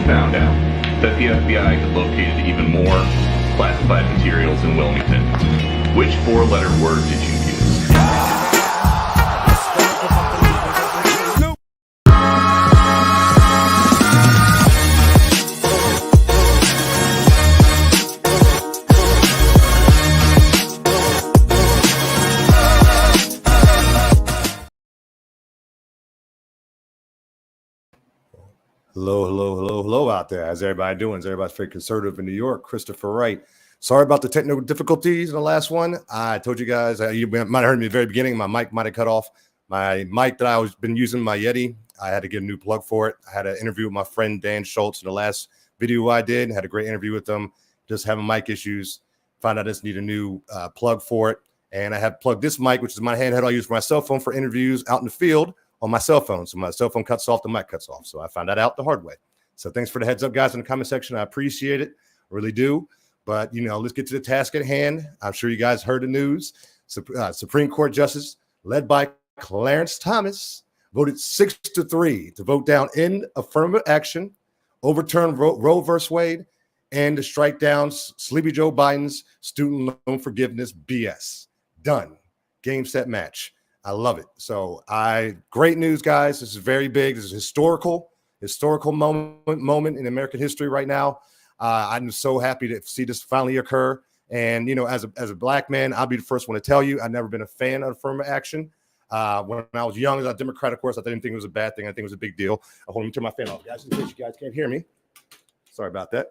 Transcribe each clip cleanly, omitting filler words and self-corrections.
found out that the FBI had located even more classified materials in Wilmington. Which four-letter word did you use? Hello out there. How's everybody doing? Is everybody very conservative in New York? Christopher Wright. Sorry about the technical difficulties in the last one. I told you guys, you might have heard me at the very beginning. My mic might have cut off. My mic that I was been using, my Yeti, I had to get a new plug for it. I had an interview with my friend Dan Schultz in the last video I did. Had a great interview with them. Just having mic issues. Found out I just need a new plug for it. And I have plugged this mic, which is my handheld I use for my cell phone for interviews out in the field on my cell phone. So my cell phone cuts off, the mic cuts off. So I found that out the hard way. So thanks for the heads up, guys, in the comment section. I appreciate it. Really do. But, let's get to the task at hand. I'm sure you guys heard the news. Supreme Court Justice, led by Clarence Thomas, voted 6-3 to vote down in affirmative action, overturn Roe versus Wade, and to strike down Sleepy Joe Biden's student loan forgiveness BS. Done. Game, set, match. I love it. So great news, guys. This is very big. This is historical moment in American history right now. I'm so happy to see this finally occur. And, as a black man, I'll be the first one to tell you, I've never been a fan of affirmative action. When I was young, as a Democrat, of course, I didn't think it was a bad thing. I think it was a big deal. Let me turn my fan off, guys, in case you guys can't hear me. Sorry about that.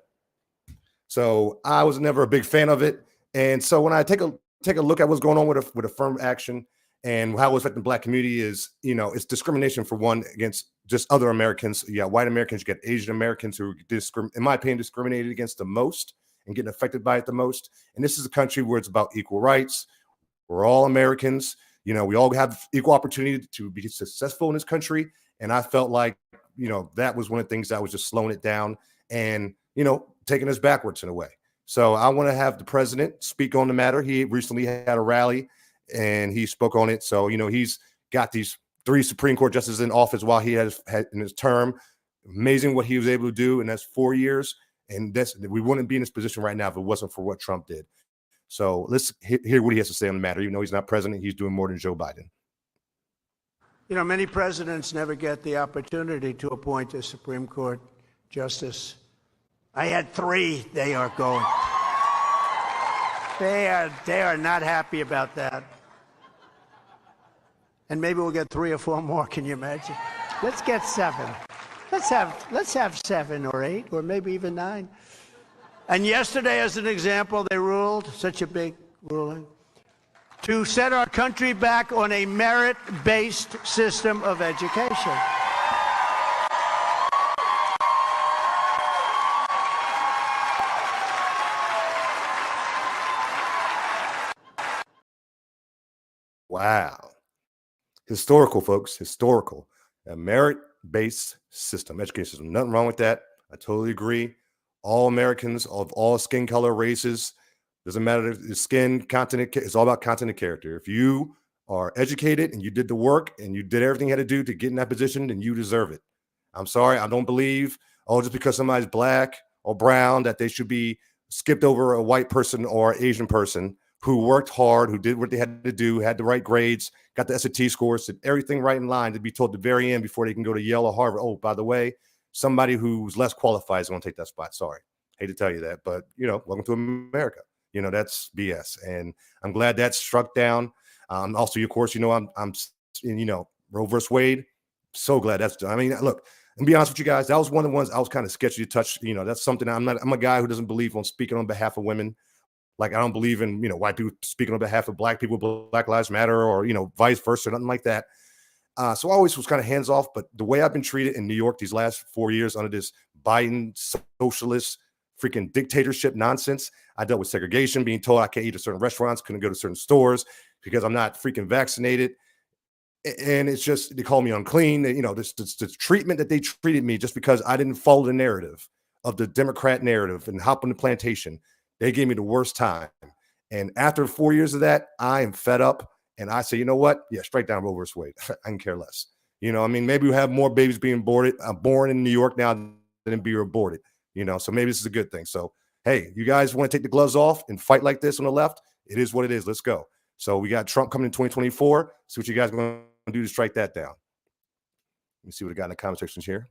So I was never a big fan of it. And so when I take a look at what's going on with affirmative action, and how it's affecting the black community is, it's discrimination for one against just other Americans. Yeah, white Americans, you get Asian Americans who, in my opinion, discriminated against the most and getting affected by it the most. And this is a country where it's about equal rights. We're all Americans. We all have equal opportunity to be successful in this country. And I felt like, that was one of the things that was just slowing it down and, taking us backwards in a way. So I want to have the president speak on the matter. He recently had a rally and he spoke on it. So, he's got these 3 Supreme Court justices in office while he had in his term. Amazing what he was able to do. And that's 4 years. And we wouldn't be in this position right now if it wasn't for what Trump did. So let's hear what he has to say on the matter. Even though he's not president, he's doing more than Joe Biden. Many presidents never get the opportunity to appoint a Supreme Court justice. I had 3. They are going. They are not happy about that. And maybe we'll get 3 or 4 more. Can you imagine? Let's get 7. Let's have 7 or 8 or maybe even 9. And yesterday, as an example, they ruled, such a big ruling, to set our country back on a merit-based system of education. Wow. Historical, folks. Historical. A merit-based system, education system. Nothing wrong with that. I totally agree. All Americans of all skin color, races, doesn't matter the skin, continent, it's all about content and character. If you are educated and you did the work and you did everything you had to do to get in that position, then you deserve it. I'm sorry. I don't believe, just because somebody's black or brown, that they should be skipped over a white person or Asian person who worked hard, who did what they had to do, had the right grades, got the SAT scores, did everything right in line to be told at the very end before they can go to Yale or Harvard. Oh, by the way, somebody who's less qualified is going to take that spot. Sorry. Hate to tell you that, but, welcome to America. That's BS. And I'm glad that's struck down. Also, of course, I'm Roe versus Wade. So glad that's done. I mean, look, and be honest with you guys, that was one of the ones I was kind of sketchy to touch. That's something I'm a guy who doesn't believe on speaking on behalf of women. Like, I don't believe in, white people speaking on behalf of black people, Black Lives Matter, or, vice versa, nothing like that. So I always was kind of hands off. But the way I've been treated in New York these last 4 years under this Biden socialist freaking dictatorship nonsense, I dealt with segregation, being told I can't eat at certain restaurants, couldn't go to certain stores because I'm not freaking vaccinated. And it's just, they call me unclean. This treatment that they treated me just because I didn't follow the narrative of the Democrat narrative and hop on the plantation. They gave me the worst time. And after 4 years of that, I am fed up. And I say, you know what? Yeah, straight down Roe versus Wade. I can care less. Maybe we have more babies being born in New York now and be aborted. So maybe this is a good thing. So, hey, you guys want to take the gloves off and fight like this on the left? It is what it is. Let's go. So we got Trump coming in 2024. See what you guys are going to do to strike that down. Let me see what I got in the comment sections here.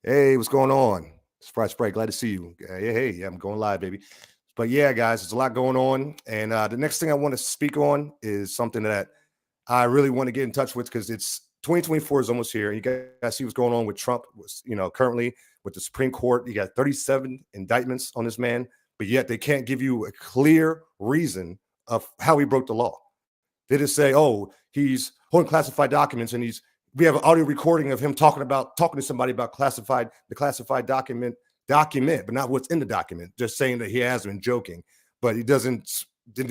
Hey, what's going on? Sprite, glad to see you. Hey, I'm going live, baby. But yeah, guys, there's a lot going on. And the next thing I want to speak on is something that I really want to get in touch with, because it's 2024 is almost here. You guys see what's going on with Trump, currently with the Supreme Court. You got 37 indictments on this man, but yet they can't give you a clear reason of how he broke the law. They just say, oh, he's holding classified documents, and we have an audio recording of him talking to somebody about the classified document, but not what's in the document, just saying that he has been joking, but he didn't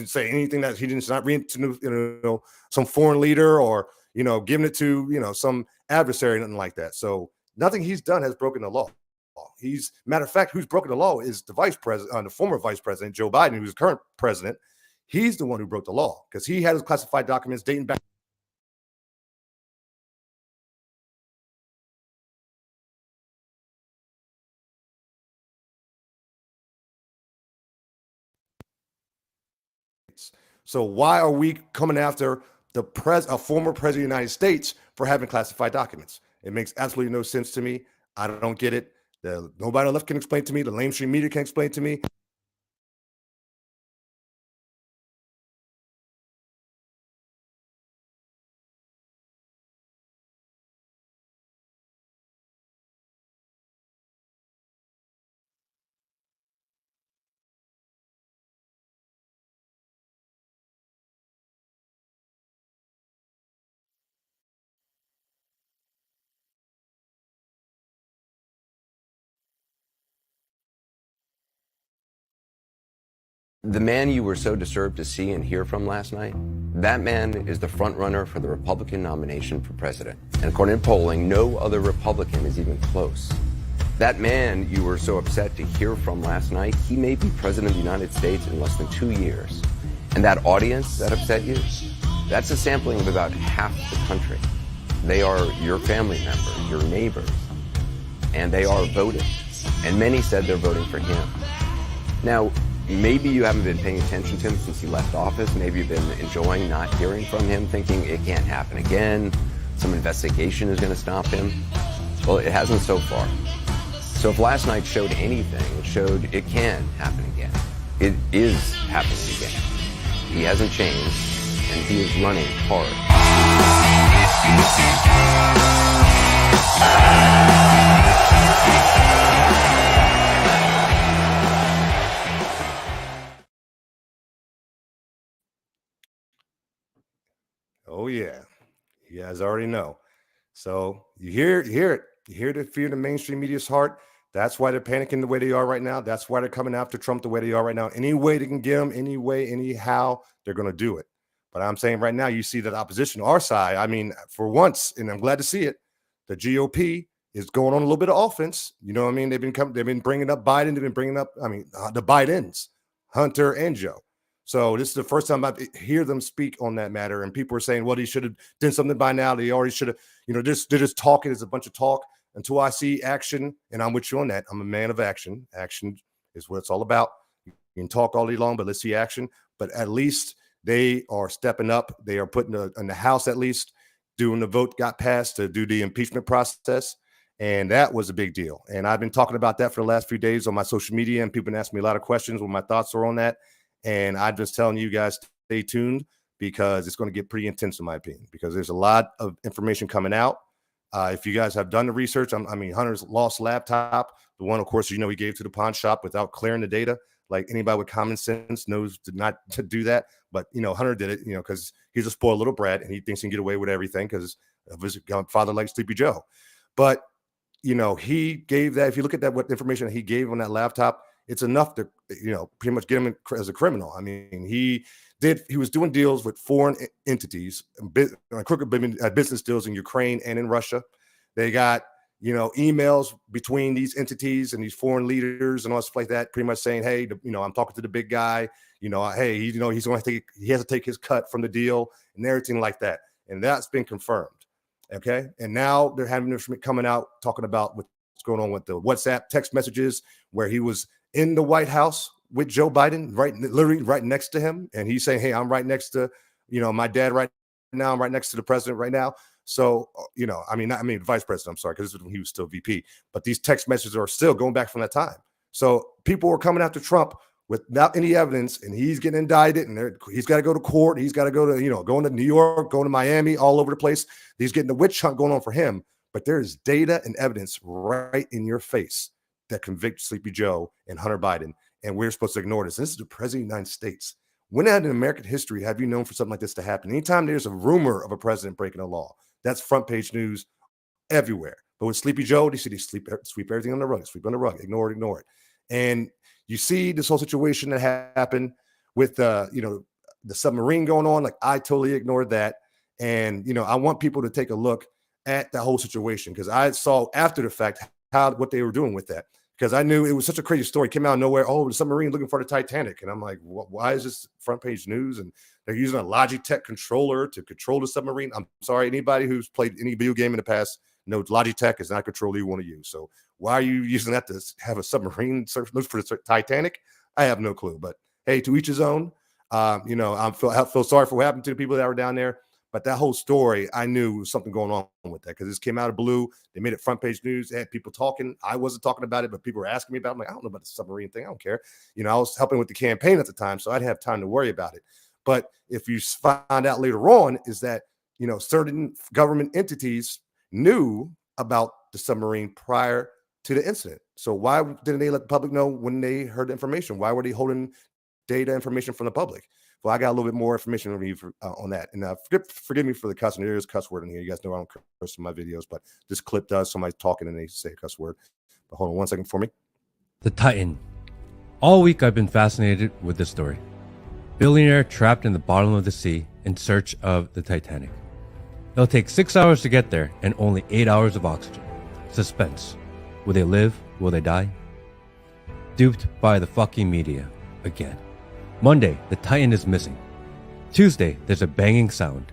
say anything that he didn't not read to some foreign leader or giving it to some adversary, nothing like that. So nothing he's done has broken the law. Matter of fact, who's broken the law is the vice president, the former vice president Joe Biden, who's the current president. He's the one who broke the law, because he had his classified documents dating back. So why are we coming after a former president of the United States for having classified documents? It makes absolutely no sense to me. I don't get it. Nobody on the left can explain to me. The mainstream media can explain to me. The man you were so disturbed to see and hear from last night, that man is the front runner for the Republican nomination for president. And according to polling, no other Republican is even close. That man you were so upset to hear from last night, he may be president of the United States in less than 2 years. And that audience that upset you, that's a sampling of about half the country. They are your family members, your neighbors, and they are voting. And many said they're voting for him. Now, maybe you haven't been paying attention to him since he left office. Maybe you've been enjoying not hearing from him, thinking it can't happen again. Some investigation is going to stop him. Well, it hasn't so far. So if last night showed anything, it showed it can happen again. It is happening again. He hasn't changed, and he is running hard. Oh yeah, you guys already know. So you hear it. You hear the fear of the mainstream media's heart. That's why they're panicking the way they are right now. That's why they're coming after Trump the way they are right now. Any way they can get him, any way, anyhow, they're going to do it. But I'm saying right now, you see that opposition, our side, I mean, for once, and I'm glad to see it, the GOP is going on a little bit of offense. You know what I mean? They've been bringing up Biden. They've been bringing up, the Bidens, Hunter and Joe. So this is the first time I hear them speak on that matter. And people are saying, well, he should have done something by now. They already should have, they're just talking. It's a bunch of talk until I see action. And I'm with you on that. I'm a man of action. Action is what it's all about. You can talk all day long, but let's see action. But at least they are stepping up. They are putting in the House, at least doing the vote got passed to do the impeachment process. And that was a big deal. And I've been talking about that for the last few days on my social media, and people have been asking me a lot of questions what my thoughts are on that. And I'm just telling you guys, stay tuned, because it's going to get pretty intense, in my opinion, because there's a lot of information coming out. If you guys have done the research, Hunter's lost laptop, the one, of course, he gave to the pawn shop without clearing the data. Like anybody with common sense knows not to do that. But, Hunter did it, because he's a spoiled little brat and he thinks he can get away with everything because of his father like Sleepy Joe. But, he gave that. If you look at that, what information he gave on that laptop, it's enough to, pretty much get him as a criminal. I mean, he was doing deals with foreign entities, crooked business deals in Ukraine and in Russia. They got, emails between these entities and these foreign leaders and all stuff like that, pretty much saying, hey, I'm talking to the big guy, hey, he has to take his cut from the deal and everything like that. And that's been confirmed. Okay. And now they're having this coming out talking about with going on with the WhatsApp text messages where he was in the White House with Joe Biden, literally right next to him. And he's saying, hey, I'm right next to, my dad right now. I'm right next to the president right now. So, I mean, vice president, I'm sorry, because this is when he was still VP. But these text messages are still going back from that time. So people were coming after Trump without any evidence, and he's getting indicted, and he's got to go to court. He's got to go to, going to New York, going to Miami, all over the place. He's getting the witch hunt going on for him. But there is data and evidence right in your face that convict Sleepy Joe and Hunter Biden, and we're supposed to ignore this. This is the president of the United States. When in American history have you known for something like this to happen? Anytime there's a rumor of a president breaking a law, that's front page news everywhere. But with Sleepy Joe, they sweep everything on the rug, ignore it. And you see this whole situation that happened with the submarine going on. Like, I totally ignored that. And I want people to take a look at the whole situation, because I saw after the fact what they were doing with that, because I knew it was such a crazy story. It came out of nowhere. Oh, the submarine looking for the Titanic. And I'm like, why is this front page news? And they're using a Logitech controller to control the submarine. I'm sorry, anybody who's played any video game in the past knows Logitech is not a controller you want to use. So why are you using that to have a submarine look for the Titanic? I have no clue. But hey, to each his own. I feel sorry for what happened to the people that were down there. But that whole story, I knew was something going on with that, because this came out of blue. They made it front page news. They had people talking. I wasn't talking about it, but people were asking me about it. I'm like, I don't know about the submarine thing. I don't care. I was helping with the campaign at the time, so I didn't have time to worry about it. But if you find out later on is that, certain government entities knew about the submarine prior to the incident. So why didn't they let the public know when they heard the information? Why were they holding data information from the public? Well, I got a little bit more information on that. And forgive me for the cussing. There is cuss word in here. You guys know I don't curse in my videos, but this clip does. Somebody's talking and they say a cuss word. But hold on one second for me. The Titan. All week I've been fascinated with this story. Billionaire trapped in the bottom of the sea in search of the Titanic. It'll take 6 hours to get there and only 8 hours of oxygen. Suspense. Will they live? Will they die? Duped by the fucking media again. Monday, the Titan is missing. Tuesday, there's a banging sound.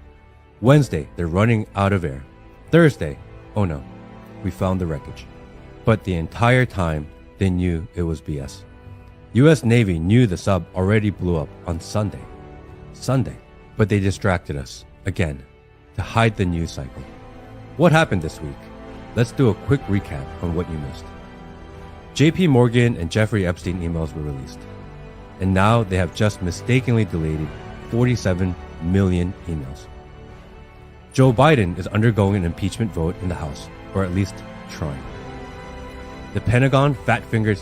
Wednesday, they're running out of air. Thursday, oh no, we found the wreckage. But the entire time, they knew it was BS. US Navy knew the sub already blew up on Sunday. But they distracted us, again, to hide the news cycle. What happened this week? Let's do a quick recap on what you missed. JP Morgan and Jeffrey Epstein emails were released. And now they have just mistakenly deleted 47 million emails. Joe Biden is undergoing an impeachment vote in the House, or at least trying. The Pentagon fat-fingered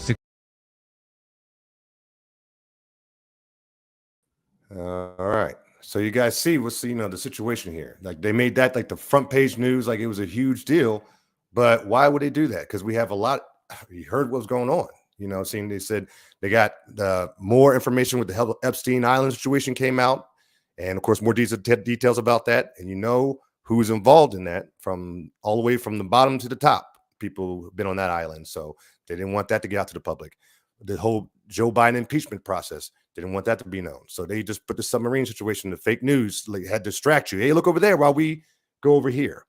All right. So you guys see what's the situation here. Like, they made that like the front page news, like it was a huge deal. But why would they do that? Because we have a lot. You heard what was going on. They said they got more information with the Epstein Island situation came out. And of course, more details about that. And who's involved in that, from all the way from the bottom to the top. People who've been on that island. So they didn't want that to get out to the public. The whole Joe Biden impeachment process, they didn't want that to be known. So they just put the submarine situation, the fake news, had to distract you. Hey, look over there while we go over here.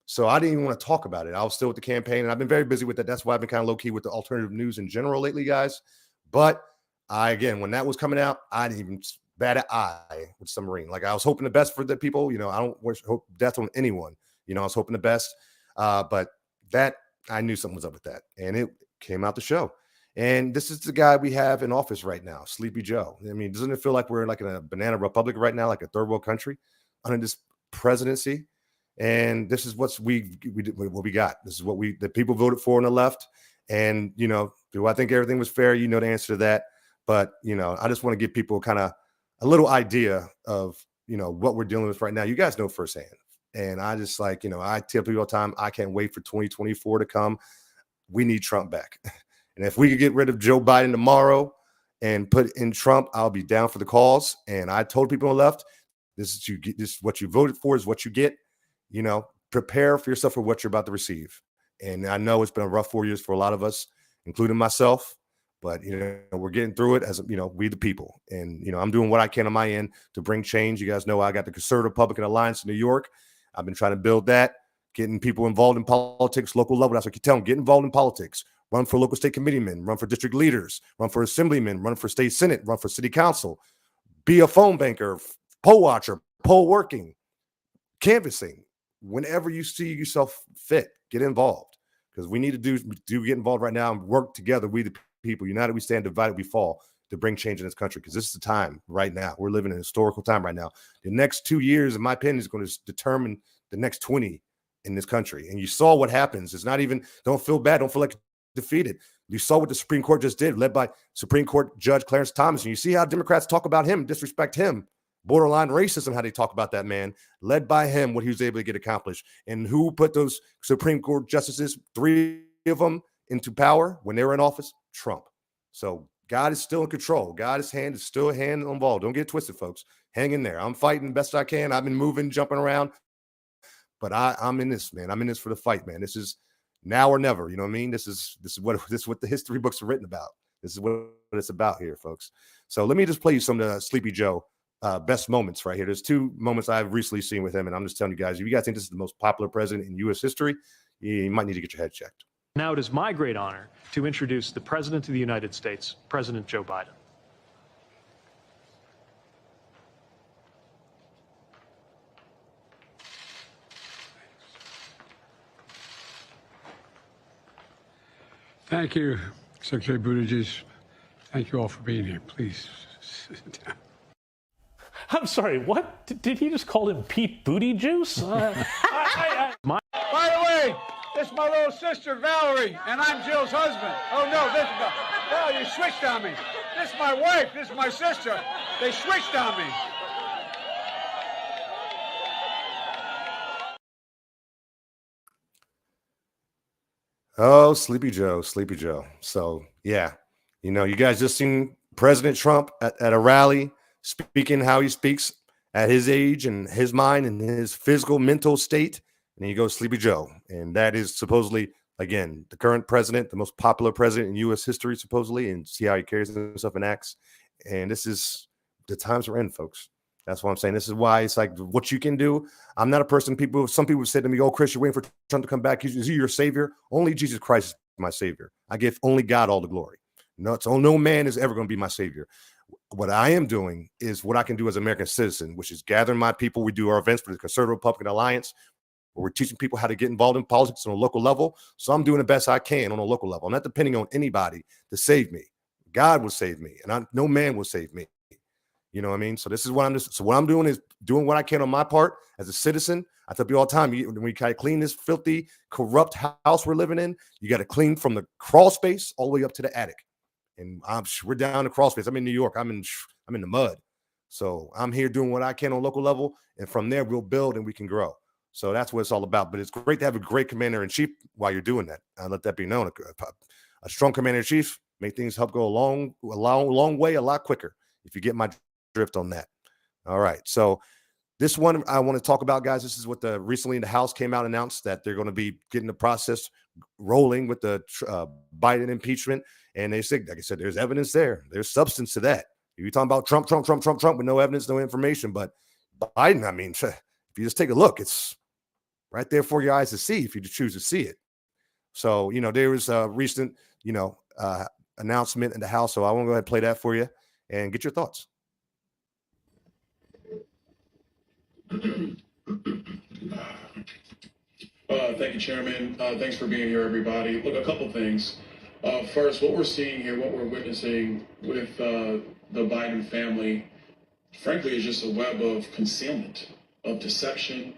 So I didn't even want to talk about it. I was still with the campaign, and I've been very busy with that. That's why I've been kind of low-key with the alternative news in general lately, guys. But when that was coming out, I didn't even bat an eye with submarine. Like, I was hoping the best for the people. I don't hope death on anyone. I was hoping the best. But that, I knew something was up with that. And it came out the show. And this is the guy we have in office right now, Sleepy Joe. I mean, doesn't it feel like we're like in a banana republic right now, like a third world country under this presidency? And this is what we got. This is what the people voted for on the left. And, do I think everything was fair? The answer to that. But, I just want to give people kind of a little idea of, what we're dealing with right now. You guys know firsthand. And I just I tell people all the time, I can't wait for 2024 to come. We need Trump back. And if we could get rid of Joe Biden tomorrow and put in Trump, I'll be down for the cause. And I told people on the left, this is what you voted for is what you get. Prepare for yourself for what you're about to receive. And I know it's been a rough 4 years for a lot of us, including myself, but, we're getting through it as, we the people. And, I'm doing what I can on my end to bring change. You guys know I got the Conservative Republican Alliance in New York. I've been trying to build that, getting people involved in politics, local level. That's what you tell them. Get involved in politics. Run for local state committeemen. Run for district leaders. Run for assemblymen. Run for state senate. Run for city council. Be a phone banker, poll watcher, poll working, canvassing. Whenever you see yourself fit, get involved, because we need to do get involved right now and work together. We the people, united we stand, divided we fall, to bring change in this country, because this is the time right now. We're living in a historical time right now. The next 2 years, in my opinion, is going to determine the next 20 in this country. And you saw what happens. It's not even, don't feel bad. Don't feel like defeated. You saw what the Supreme Court just did, led by Supreme Court Judge Clarence Thomas. And you see how Democrats talk about him, disrespect him, borderline racism, how they talk about that man, led by him, what he was able to get accomplished. And who put those Supreme Court justices, 3 of them, into power when they were in office? Trump. So God is still in control. God's hand is still a hand on ball. Don't get it twisted, folks. Hang in there. I'm fighting best I can. I've been moving, jumping around, but I'm in this, man. I'm in this for the fight, man. This is now or never. You know what I mean? This is what the history books are written about. This is what it's about here, folks. So let me just play you some of the Sleepy Joe best moments right here. There's 2 moments I've recently seen with him, and I'm just telling you guys, if you guys think this is the most popular president in U.S. history, you might need to get your head checked. Now it is my great honor to introduce the President of the United States, President Joe Biden. Thank you, Secretary Buttigieg. Thank you all for being here. Please sit down. I'm sorry, what? Did he just call him Pete Booty Juice? By the way, this is my little sister, Valerie, and I'm Jill's husband. Oh, no, this is oh, you switched on me. This is my wife. This is my sister. They switched on me. Oh, Sleepy Joe, Sleepy Joe. So, yeah, you know, you guys just seen President Trump at a rally speaking how he speaks at his age and his mind and his physical, mental state. And then you go Sleepy Joe. And that is supposedly, again, the current president, the most popular president in U.S. history, supposedly, and see how he carries himself and acts. And this is the times we're in, folks. That's what I'm saying. This is why it's like what you can do. I'm not a person. Some people said to me, "Oh, Chris, you're waiting for Trump to come back. Is he your savior?" Only Jesus Christ is my savior. I give only God all the glory. No man is ever going to be my savior. What I am doing is what I can do as an American citizen, which is gathering my people. We do our events for the Conservative Republican Alliance, where we're teaching people how to get involved in politics on a local level. So I'm doing the best I can on a local level. I'm not depending on anybody to save me. God will save me, and no man will save me. You know what I mean? So this is what I'm doing is doing what I can on my part as a citizen. I tell people all the time, when we kind of clean this filthy, corrupt house we're living in, you got to clean from the crawl space all the way up to the attic. And we're down the crawl space. I'm in New York. I'm in the mud. So I'm here doing what I can on local level. And from there, we'll build and we can grow. So that's what it's all about. But it's great to have a great commander-in-chief while you're doing that. Let that be known. A strong commander-in-chief make things help go a long way, a lot quicker, if you get my drift on that. All right. So this one I want to talk about, guys. This is what recently in the House came out, announced that they're going to be getting the process rolling with the Biden impeachment. And they said, like I said, there's evidence there. There's substance to that. You're talking about Trump with no evidence, no information. But Biden, I mean, if you just take a look, it's right there for your eyes to see if you choose to see it. So, you know, there was a recent, announcement in the House. So I want to go ahead and play that for you and get your thoughts. Thank you, Chairman. Thanks for being here, everybody. Look, a couple things. First, what we're seeing here, what we're witnessing with the Biden family, frankly, is just a web of concealment, of deception.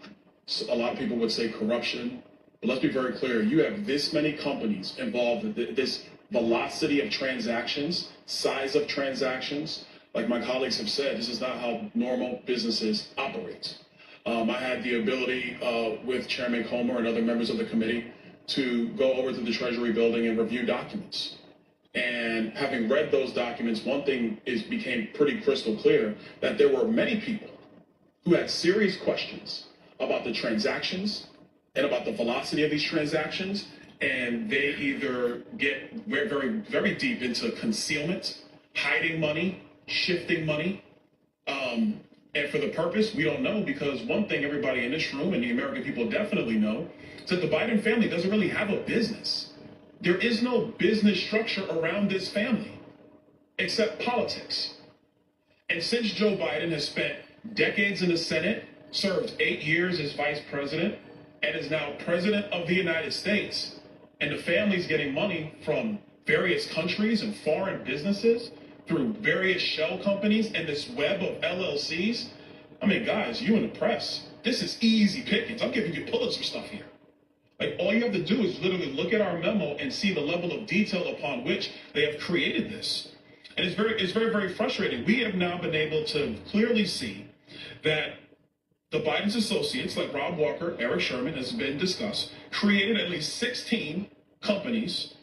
A lot of people would say corruption. But let's be very clear. You have this many companies involved in this velocity of transactions, size of transactions. Like my colleagues have said, this is not how normal businesses operate. I had the ability with Chairman Comer and other members of the committee to go over to the Treasury building and review documents. And having read those documents, one thing became pretty crystal clear, that there were many people who had serious questions about the transactions and about the velocity of these transactions. And they either get very, very deep into concealment, hiding money, shifting money, And for the purpose, we don't know, because one thing everybody in this room and the American people definitely know is that the Biden family doesn't really have a business. There is no business structure around this family except politics. And since Joe Biden has spent decades in the Senate, served 8 years as vice president, and is now president of the United States, and the family's getting money from various countries and foreign businesses through various shell companies and this web of LLCs. I mean, guys, you in the press, this is easy pickings. I'm giving you Pulitzer stuff here. Like, all you have to do is literally look at our memo and see the level of detail upon which they have created this. And it's very, very frustrating. We have now been able to clearly see that the Biden's associates, like Rob Walker, Eric Sherman, has been discussed, created at least 16 companies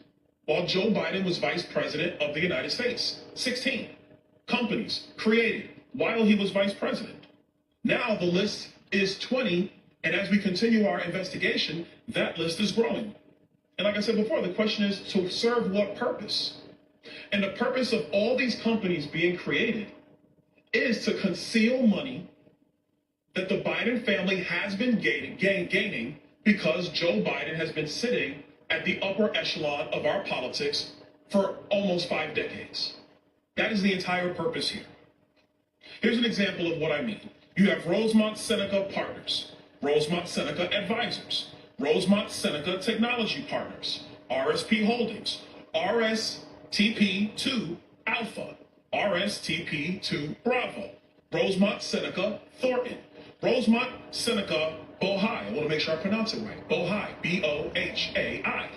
while Joe Biden was vice president of the United States. 16 companies created while he was vice president. Now the list is 20, and as we continue our investigation, that list is growing. And like I said before, the question is, to serve what purpose? And the purpose of all these companies being created is to conceal money that the Biden family has been gaining because Joe Biden has been sitting at the upper echelon of our politics for almost 5 decades. That is the entire purpose here. Here's an example of what I mean. You have Rosemont Seneca Partners, Rosemont Seneca Advisors, Rosemont Seneca Technology Partners, RSP Holdings, RSTP2 Alpha, RSTP2 Bravo, Rosemont Seneca Thornton, Rosemont Seneca Bohai. I want to make sure I pronounce it right. Bohai, B-O-H-A-I.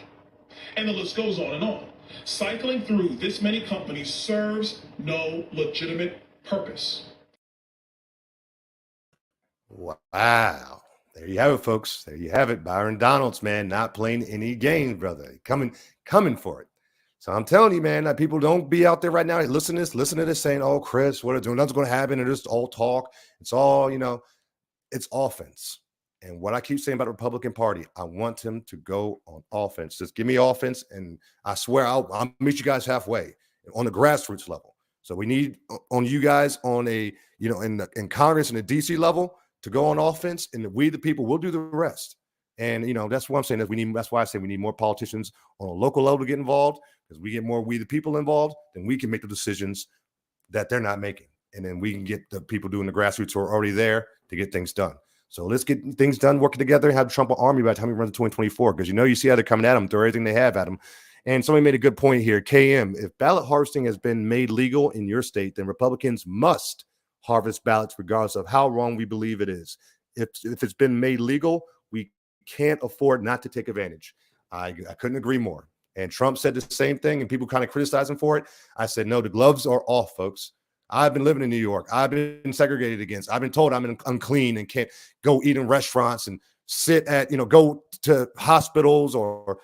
And the list goes on and on. Cycling through this many companies serves no legitimate purpose. Wow. There you have it, folks. There you have it. Byron Donalds, man, not playing any games, brother. Coming for it. So I'm telling you, man, that people don't be out there right now. Listen to this saying, oh, Chris, what are doing? Nothing's going to happen. It's just all talk. It's all, it's offense. And what I keep saying about the Republican Party, I want him to go on offense. Just give me offense, and I swear I'll meet you guys halfway on the grassroots level. So we need on you guys on a, in Congress and the DC level to go on offense, and we, the people, will do the rest. And, that's what I'm saying. That's why I say we need more politicians on a local level to get involved, because we get more we, the people, involved, then we can make the decisions that they're not making. And then we can get the people doing the grassroots who are already there to get things done. So let's get things done, working together, and have the Trump army by the time we run to 2024, because you see how they're coming at them, throw everything they have at them. And somebody made a good point here. KM, if ballot harvesting has been made legal in your state, then Republicans must harvest ballots regardless of how wrong we believe it is. If it's been made legal, we can't afford not to take advantage. I couldn't agree more. And Trump said the same thing, and people kind of criticized him for it. I said, no, the gloves are off, folks. I've been living in New York. I've been segregated against. I've been told I'm unclean and can't go eat in restaurants and sit at, go to hospitals or,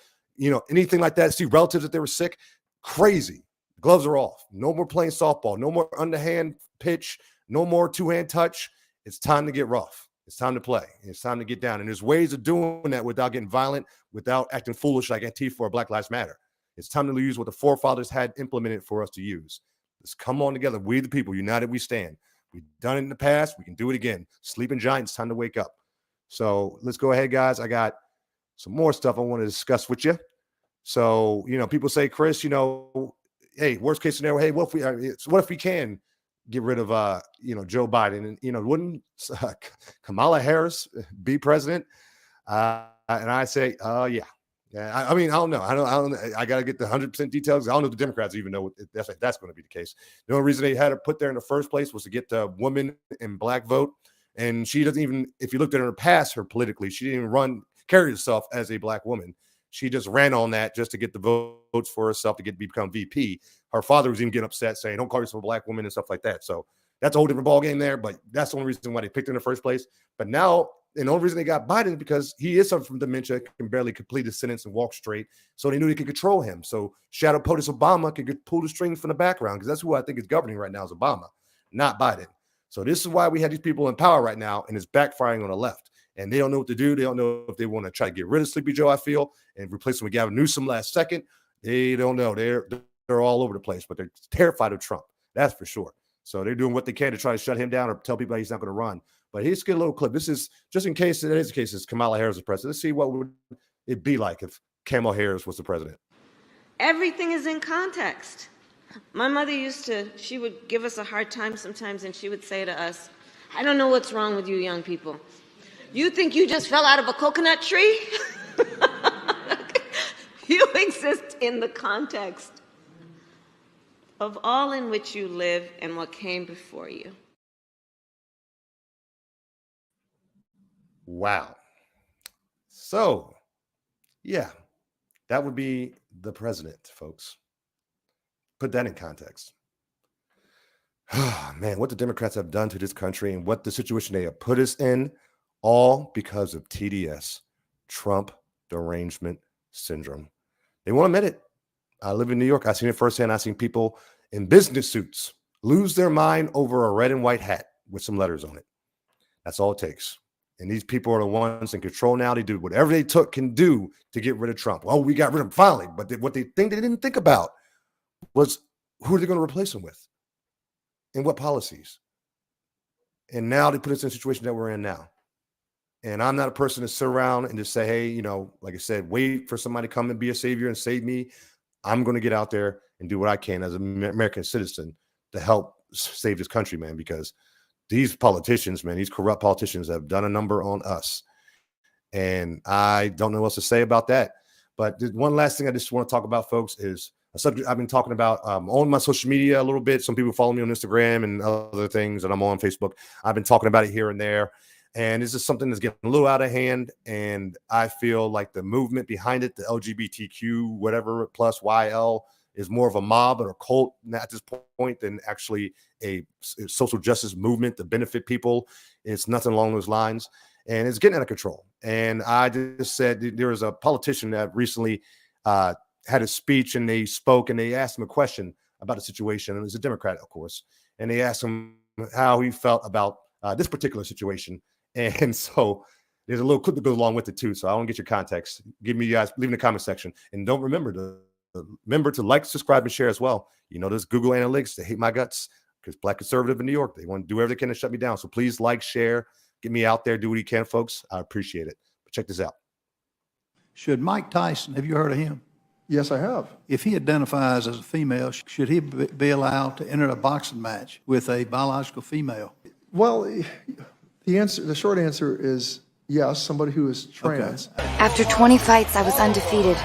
anything like that. See relatives that they were sick. Crazy. The gloves are off. No more playing softball. No more underhand pitch. No more two-hand touch. It's time to get rough. It's time to play. It's time to get down. And there's ways of doing that without getting violent, without acting foolish like Antifa or Black Lives Matter. It's time to use what the forefathers had implemented for us to use. Let's come on together. We the people, united we stand. We've done it in the past. We can do it again. Sleeping giants, time to wake up. So let's go ahead, guys. I got some more stuff I want to discuss with you. So, people say, Chris, hey, worst case scenario, hey, what if we can get rid of, Joe Biden? And, wouldn't Kamala Harris be president? And I say, yeah. Yeah, I mean, I don't know. I got to get the 100% details. I don't know if the Democrats even know that's going to be the case. The only reason they had her put there in the first place was to get the woman and black vote. And she doesn't even, if you looked at her past her politically, she didn't even carry herself as a black woman. She just ran on that just to get the votes for herself to become VP. Her father was even getting upset saying, don't call yourself a black woman and stuff like that. So that's a whole different ballgame there, but that's the only reason why they picked her in the first place. But now, and the only reason they got Biden is because he is suffering from dementia, can barely complete his sentence and walk straight. So they knew they could control him. So Shadow POTUS Obama could pull the strings from the background, because that's who I think is governing right now is Obama, not Biden. So this is why we have these people in power right now, and it's backfiring on the left. And they don't know what to do. They don't know if they want to try to get rid of Sleepy Joe, I feel, and replace him with Gavin Newsom last second. They don't know. They're all over the place, but they're terrified of Trump. That's for sure. So they're doing what they can to try to shut him down or tell people he's not going to run. But here's a little clip. This is just in case it is the case. It's Kamala Harris is president. Let's see what would it be like if Kamala Harris was the president. Everything is in context. My mother she would give us a hard time sometimes, and she would say to us, I don't know what's wrong with you young people. You think you just fell out of a coconut tree? You exist in the context of all in which you live and what came before you. Wow. So, yeah, that would be the president, folks. Put that in context. Man, what the Democrats have done to this country and what the situation they have put us in, all because of TDS, Trump derangement syndrome. They won't admit it. I live in New York. I've seen it firsthand. I've seen people in business suits lose their mind over a red and white hat with some letters on it. That's all it takes. And these people are the ones in control now. They do whatever they can do to get rid of Trump. Well, we got rid of him finally. But what they didn't think about was who are they going to replace him with and what policies. And now they put us in a situation that we're in now. And I'm not a person to sit around and just say, hey, like I said, wait for somebody to come and be a savior and save me. I'm going to get out there and do what I can as an American citizen to help save this country, man, because these politicians, man, these corrupt politicians have done a number on us. And I don't know what else to say about that. But one last thing I just want to talk about, folks, is a subject I've been talking about on my social media a little bit. Some people follow me on Instagram and other things, and I'm on Facebook. I've been talking about it here and there. And this is something that's getting a little out of hand. And I feel like the movement behind it, the LGBTQ, whatever, plus YL, is more of a mob or a cult at this point than actually a social justice movement to benefit people. It's nothing along those lines. And it's getting out of control. And I just said there was a politician that recently had a speech, and they spoke and they asked him a question about the situation. And it was a Democrat, of course. And they asked him how he felt about this particular situation. And so there's a little clip that goes along with it too. So I want to get your context. Give me, you guys, leave in the comment section. And don't remember to like, subscribe, and share as well. There's Google Analytics. They hate my guts because Black conservative in New York, they want to do everything they can to shut me down. So please like, share, get me out there, do what you can, folks. I appreciate it. But check this out. Should Mike Tyson, have you heard of him? Yes, I have. If he identifies as a female, should he be allowed to enter a boxing match with a biological female? Well, the short answer is yes, somebody who is trans. Okay. After 20 fights, I was undefeated.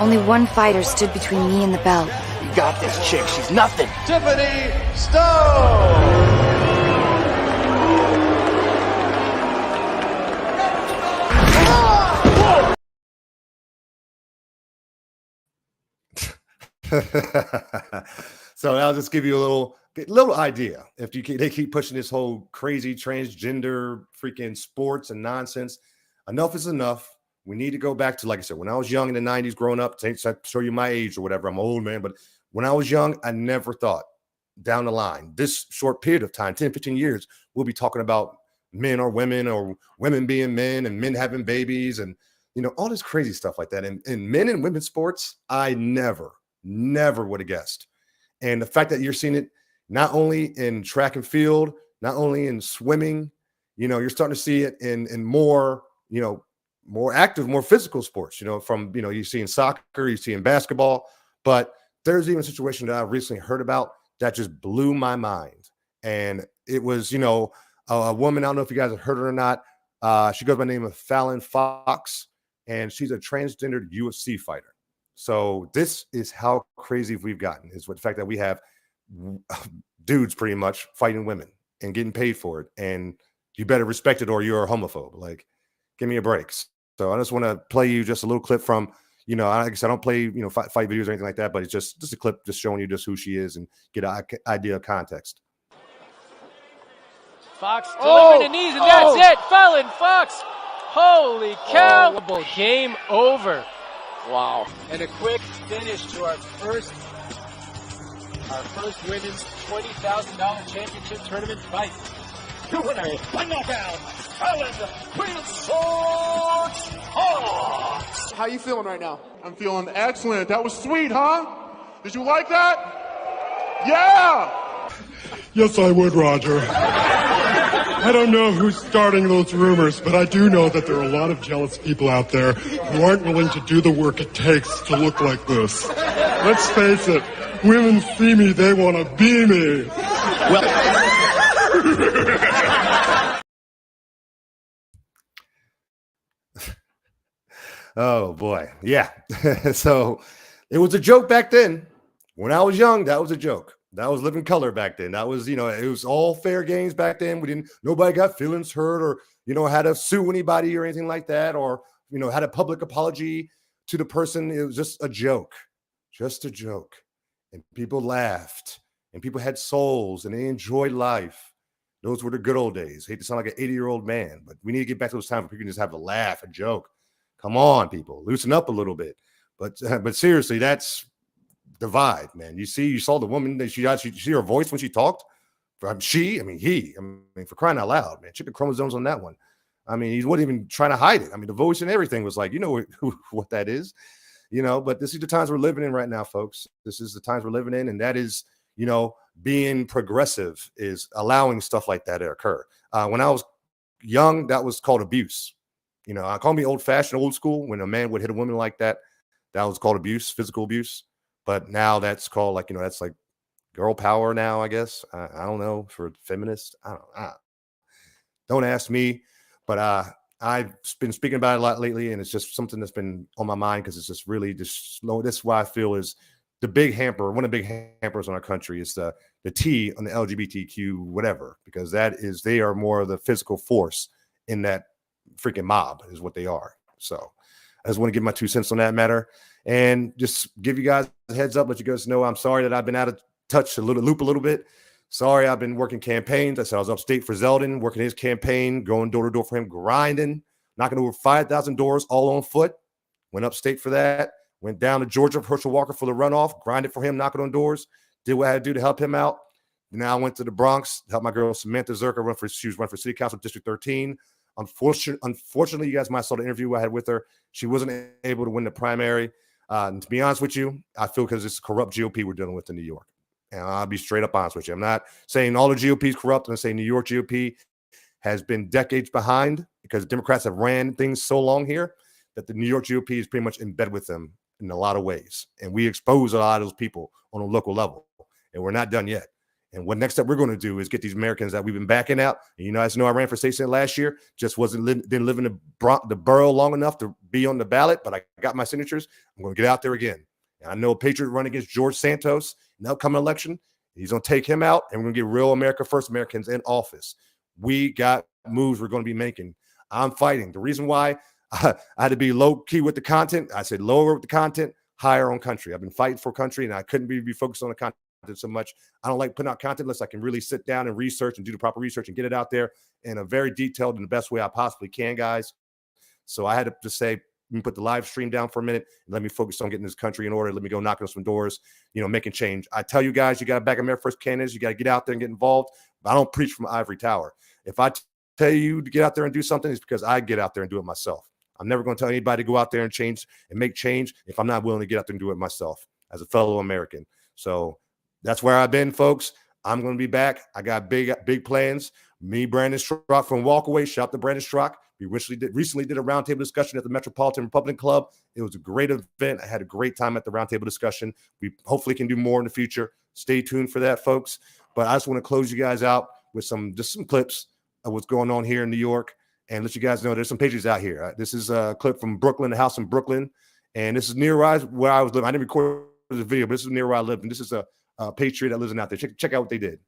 Only one fighter stood between me and the belt. You got this chick. She's nothing. Tiffany Stone! So I'll just give you a little idea. If they keep pushing this whole crazy transgender freaking sports and nonsense, enough is enough. We need to go back to, like I said, when I was young in the 90s, growing up, to show you my age or whatever. I'm an old man, but when I was young, I never thought down the line, this short period of time, 10, 15 years, we'll be talking about men or women being men and men having babies and, all this crazy stuff like that. And men and women's sports, I never would have guessed. And the fact that you're seeing it not only in track and field, not only in swimming, you're starting to see it in more, more active, more physical sports, from, you see in soccer, you see in basketball. But there's even a situation that I recently heard about that just blew my mind. And it was, a woman, I don't know if you guys have heard her or not. She goes by the name of Fallon Fox, and she's a transgendered UFC fighter. So this is how crazy we've gotten, is with the fact that we have dudes pretty much fighting women and getting paid for it. And you better respect it or you're a homophobe. Like, give me a break. So I just want to play you just a little clip from, like I said, I don't play, fight videos or anything like that, but it's just a clip just showing you just who she is and get an idea of context. Fox delivering the knees, and that's it. Fallon Fox. Holy cow. Game over. Wow. And a quick finish to our first women's $20,000 championship tournament fight. Your winner by knockout, Fallon Fox. How you feeling right now? I'm feeling excellent. That was sweet, huh? Did you like that? Yeah! Yes, I would, Roger. I don't know who's starting those rumors, but I do know that there are a lot of jealous people out there who aren't willing to do the work it takes to look like this. Let's face it, women see me, they want to be me. Oh boy. Yeah. So it was a joke back then. When I was young, that was a joke. That was living color back then. That was, it was all fair games back then. Nobody got feelings hurt or, had to sue anybody or anything like that, or, had a public apology to the person. It was just a joke, And people laughed and people had souls and they enjoyed life. Those were the good old days. I hate to sound like an 80-year-old man, but we need to get back to those times where people can just have a laugh, a joke. Come on, people, loosen up a little bit. But seriously, that's divide, man. You saw the woman that she see her voice when she talked. For crying out loud, man. Check the chromosomes on that one. He wasn't even trying to hide it. The voice and everything was like, what that is, but this is the times we're living in right now, folks. This is the times we're living in. And that is, being progressive is allowing stuff like that to occur. When I was young, that was called abuse. I call me old fashioned, old school. When a man would hit a woman like that, that was called abuse, physical abuse. But now that's called that's like girl power now, I guess. I don't know, for feminists. I don't ask me, but I've been speaking about it a lot lately, and it's just something that's been on my mind because it's just really just slow. That's why I feel is the big hamper, one of the big hampers on our country is the T on the LGBTQ whatever, because they are more of the physical force in that freaking mob is what they are. So I just want to give my 2 cents on that matter. And just give you guys a heads up, let you guys know I'm sorry that I've been out of touch, a little bit. Sorry, I've been working campaigns. I said I was upstate for Zeldin, working his campaign, going door to door for him, grinding, knocking over 5,000 doors all on foot. Went upstate for that. Went down to Georgia for Herschel Walker for the runoff, grinded for him, knocking on doors, did what I had to do to help him out. Now I went to the Bronx, helped my girl Samantha Zerka she was running for City Council District 13. Unfortunately, you guys might have saw the interview I had with her. She wasn't able to win the primary. And to be honest with you, I feel because it's corrupt GOP we're dealing with in New York. And I'll be straight up honest with you. I'm not saying all the GOP is corrupt. I'm saying New York GOP has been decades behind because Democrats have ran things so long here that the New York GOP is pretty much in bed with them in a lot of ways. And we expose a lot of those people on a local level. And we're not done yet. And what next step we're going to do is get these Americans that we've been backing out. And as you know, I ran for state senate last year, just didn't live in the borough long enough to be on the ballot, but I got my signatures. I'm going to get out there again. And I know a patriot run against George Santos in the upcoming election. He's going to take him out, and we're going to get real America First Americans in office. We got moves we're going to be making. I'm fighting. The reason why I had to be low key with the content, I said lower with the content, higher on country. I've been fighting for country, and I couldn't be focused on the content so much. I don't like putting out content unless I can really sit down and research and do the proper research and get it out there in a very detailed and the best way I possibly can, guys. So I had to just say, let me put the live stream down for a minute and let me focus on getting this country in order. Let me go knocking on some doors, making change. I tell you guys, you got to back America First candidates. You got to get out there and get involved. But I don't preach from ivory tower. If I tell you to get out there and do something, it's because I get out there and do it myself. I'm never going to tell anybody to go out there and change and make change if I'm not willing to get out there and do it myself as a fellow American. So that's where I've been, folks. I'm going to be back. I got big plans. Me, Brandon Strzok from Walkaway. Shout out to Brandon Strzok. We recently did a roundtable discussion at the Metropolitan Republican Club. It was a great event. I had a great time at the roundtable discussion. We hopefully can do more in the future. Stay tuned for that, folks. But I just want to close you guys out with some clips of what's going on here in New York and let you guys know there's some patriots out here. This is a clip from Brooklyn, the house in Brooklyn. And this is near where I was living. I didn't record the video, but this is near where I live. And this is a patriot that lives out there. Check out what they did.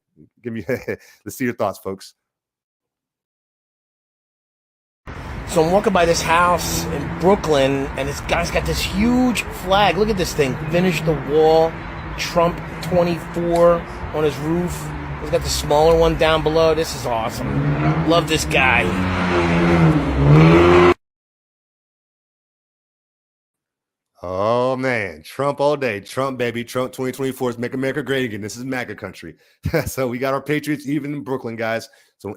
Let's see your thoughts, folks. So I'm walking by this house in Brooklyn, and this guy's got this huge flag. Look at this thing. Finish the wall. Trump 24 on his roof. He's got the smaller one down below. This is awesome. Love this guy. Oh, man. Trump all day. Trump, baby. Trump 2024 is Make America Great Again. This is MAGA country. So we got our patriots even in Brooklyn, guys. So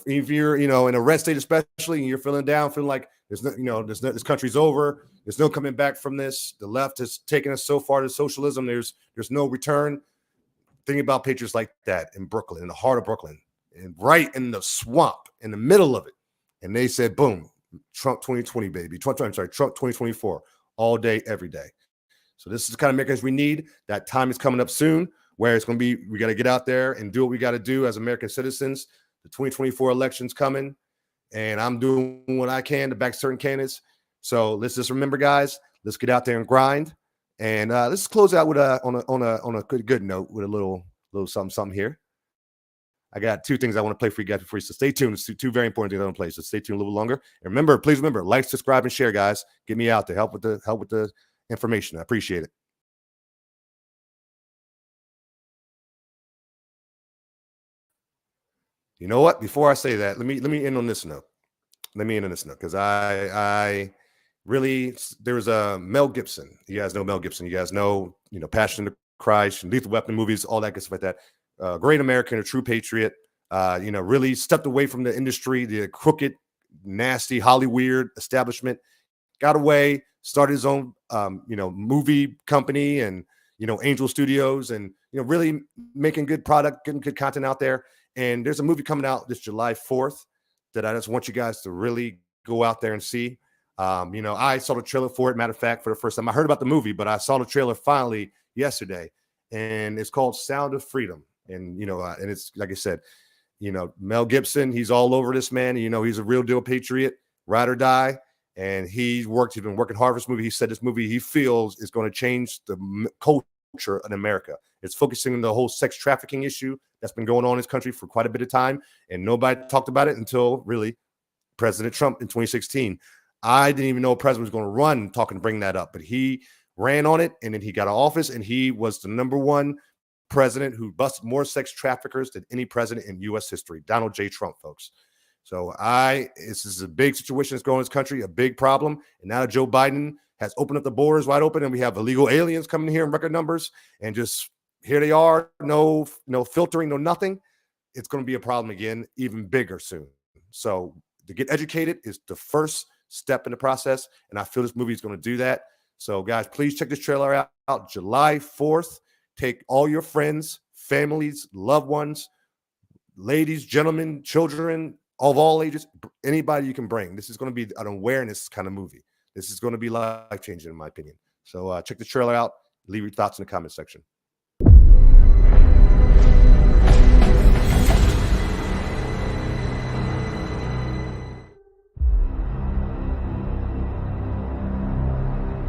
if you're, in a red state especially, and you're feeling down, feeling like this country's over, there's no coming back from this. The left has taken us so far to socialism. There's no return. think about patriots like that in Brooklyn, in the heart of Brooklyn, and right in the swamp, in the middle of it. And they said, boom, Trump 2020, baby. Trump 2024, all day, every day. So this is the kind of Americans we need. That time is coming up soon where it's going to be, we got to get out there and do what we got to do as American citizens. The 2024 election's coming, and I'm doing what I can to back certain candidates. So let's just remember, guys, let's get out there and grind. And let's close out with on a good note with a little something here. I got two things I want to play for you guys before you. So stay tuned. It's two very important things I want to play. So stay tuned a little longer. And remember, please remember, like, subscribe, and share, guys. Get me out there. Help with the information. I appreciate it. You know what? Before I say that, let me end on this note. Let me end on this note because I really, there was a Mel Gibson. You guys know Mel Gibson. You guys know, Passion of the Christ, Lethal Weapon movies, all that good stuff like that. Great American, a true patriot. Really stepped away from the industry, the crooked, nasty Hollywood establishment. Got away, started his own, movie company and Angel Studios, and really making good product, getting good content out there. And there's a movie coming out this July 4th that I just want you guys to really go out there and see. I saw the trailer for it. Matter of fact, for the first time, I heard about the movie, but I saw the trailer finally yesterday, and it's called Sound of Freedom. And, and it's like I said, Mel Gibson, he's all over this man. He's a real deal patriot, ride or die. And he's been working hard for this movie. He said this movie he feels is going to change the culture in America. It's focusing on the whole sex trafficking issue that's been going on in this country for quite a bit of time. And nobody talked about it until really President Trump in 2016. I didn't even know a president was going to run talking to bring that up, but he ran on it. And then he got out of office, and he was the number one president who busted more sex traffickers than any president in U.S. history. Donald J. Trump, folks. So this is a big situation that's going on in this country, a big problem. And now that Joe Biden has opened up the borders wide open, and we have illegal aliens coming here in record numbers, and just here they are, no filtering, no nothing. It's going to be a problem again, even bigger soon. So to get educated is the first step in the process, and I feel this movie is going to do that. So guys, please check this trailer out. July 4th. Take all your friends, families, loved ones, ladies, gentlemen, children of all ages, anybody you can bring. This is going to be an awareness kind of movie. This is going to be life-changing, in my opinion. So check the trailer out. Leave your thoughts in the comment section.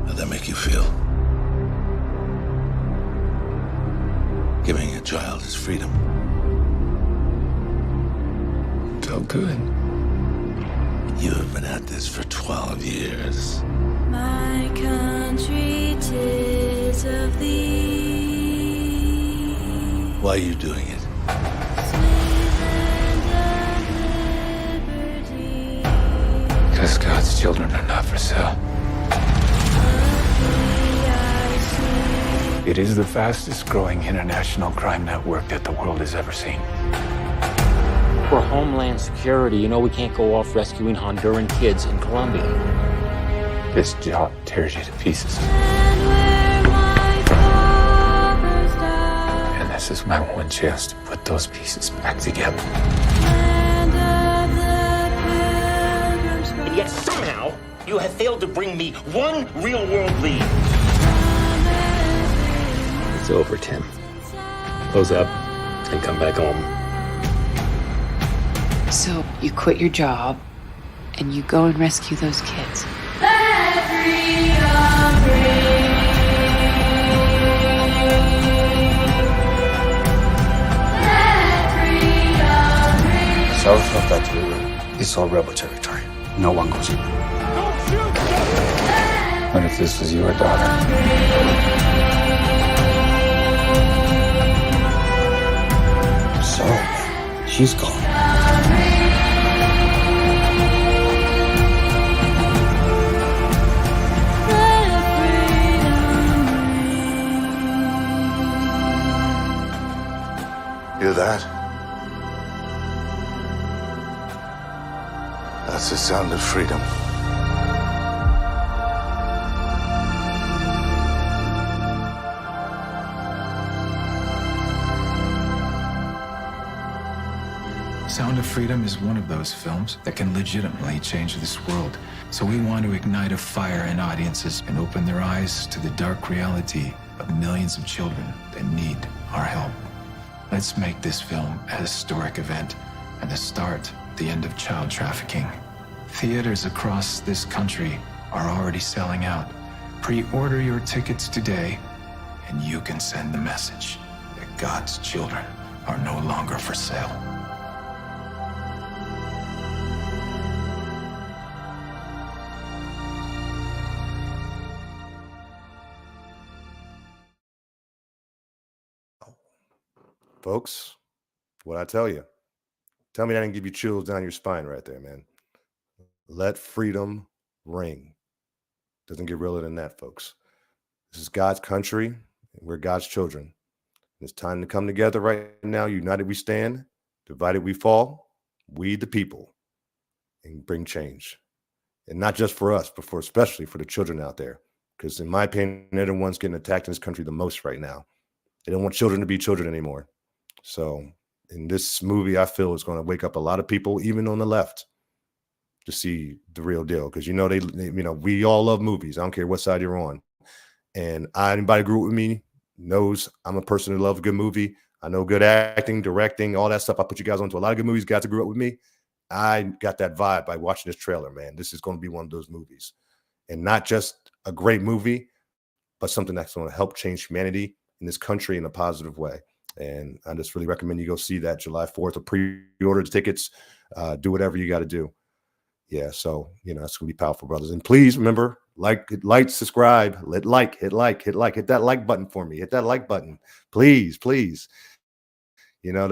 How'd that make you feel? Giving a child his freedom. Felt good. You have been at this for 12 years. My country, 'tis of thee. Why are you doing it? Because God's children are not for sale. It is the fastest growing international crime network that the world has ever seen. For Homeland Security, we can't go off rescuing Honduran kids in Colombia. This job tears you to pieces. And this is my one chance to put those pieces back together. And yet somehow you have failed to bring me one real-world lead. It's over, Tim. Close up and come back home. So you quit your job and you go and rescue those kids. South of that river is all rebel territory. No one goes in. What if this was your daughter? So, she's gone. Hear that? That's the sound of freedom. Sound of Freedom is one of those films that can legitimately change this world. So we want to ignite a fire in audiences and open their eyes to the dark reality of millions of children that need our help. Let's make this film a historic event and the start, the end of child trafficking. Theaters across this country are already selling out. Pre-order your tickets today, and you can send the message that God's children are no longer for sale. Folks, what I tell you? Tell me that didn't give you chills down your spine right there, man. Let freedom ring. Doesn't get realer than that, folks. This is God's country, and we're God's children. It's time to come together right now. United we stand, divided we fall. We the people, and bring change. And not just for us, but especially for the children out there. Because in my opinion, they're the ones getting attacked in this country the most right now. They don't want children to be children anymore. So in this movie, I feel it's going to wake up a lot of people, even on the left, to see the real deal. Because we all love movies. I don't care what side you're on. And anybody who grew up with me knows I'm a person who loves a good movie. I know good acting, directing, all that stuff. I put you guys onto a lot of good movies. Guys who grew up with me, I got that vibe by watching this trailer, man. This is going to be one of those movies. And not just a great movie, but something that's going to help change humanity in this country in a positive way. And I just really recommend you go see that July 4th or pre-order the tickets. Do whatever you got to do. Yeah, so, it's going to be powerful, brothers. And please remember, subscribe, hit that like button for me. Hit that like button. Please. The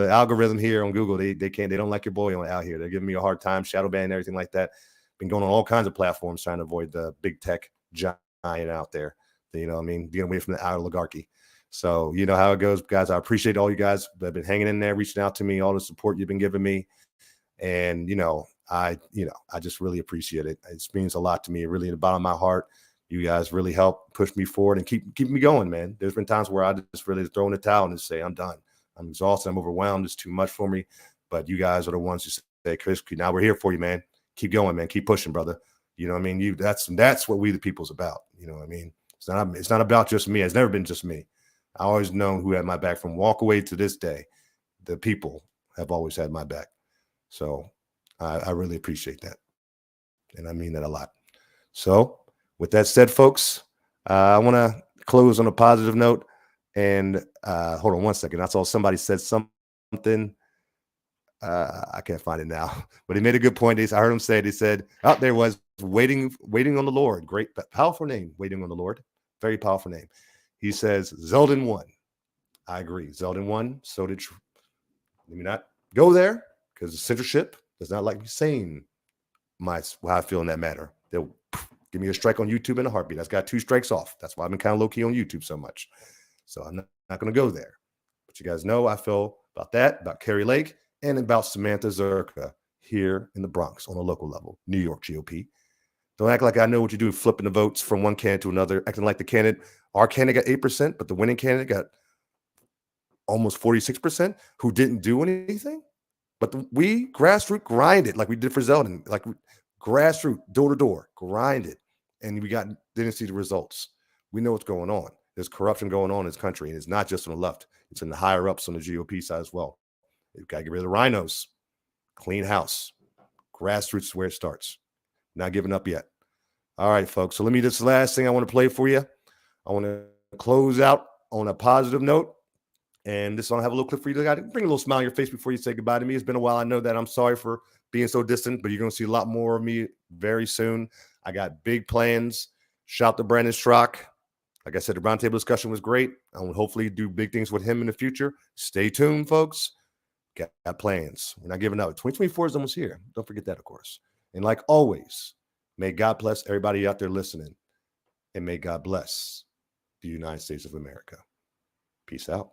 algorithm here on Google, they don't like your boy out here. They're giving me a hard time, shadow ban and everything like that. Been going on all kinds of platforms trying to avoid the big tech giant out there. Getting away from the oligarchy. So you know how it goes, guys. I appreciate all you guys that have been hanging in there, reaching out to me, all the support you've been giving me. And, I just really appreciate it. It means a lot to me, really in the bottom of my heart. You guys really help push me forward and keep me going, man. There's been times where I just really throw in the towel and just say, I'm done. I'm exhausted. I'm overwhelmed. It's too much for me. But you guys are the ones who say, Chris, now we're here for you, man. Keep going, man. Keep pushing, brother. You know what I mean? That's what we the people's about. You know what I mean? It's not about just me. It's never been just me. I always known who had my back from walk away to this day. The people have always had my back. So I really appreciate that. And I mean that a lot. So with that said, folks, I want to close on a positive note. And hold on one second. I saw somebody said something. I can't find it now. But he made a good point. I heard him say it. He said, there was waiting on the Lord. Great, powerful name, waiting on the Lord. Very powerful name. He says, Zeldin won. I agree. Zeldin won. So did let me not go there because the censorship does not like me saying how I feel in that matter. They'll give me a strike on YouTube in a heartbeat. That's got 2 strikes off. That's why I've been kind of low-key on YouTube so much. So I'm not going to go there. But you guys know I feel about that, about Carrie Lake, and about Samantha Zerka here in the Bronx on a local level, New York GOP. Don't act like I know what you're doing, flipping the votes from one candidate to another, acting like our candidate got 8%, but the winning candidate got almost 46%, who didn't do anything. But we grassroots grinded like we did for Zeldin, like grassroots, door to door, grinded, and we didn't see the results. We know what's going on. There's corruption going on in this country, and it's not just on the left. It's in the higher ups on the GOP side as well. You've got to get rid of the rhinos, clean house. Grassroots is where it starts. Not giving up yet. All right, folks. So this last thing I want to play for you. I want to close out on a positive note. And this one, I have a little clip for you. Bring a little smile on your face before you say goodbye to me. It's been a while. I know that. I'm sorry for being so distant, but you're going to see a lot more of me very soon. I got big plans. Shout to Brandon Strock. Like I said, the roundtable discussion was great. I will hopefully do big things with him in the future. Stay tuned, folks. Got plans. We're not giving up. 2024 is almost here. Don't forget that, of course. And like always, may God bless everybody out there listening. And may God bless the United States of America. Peace out.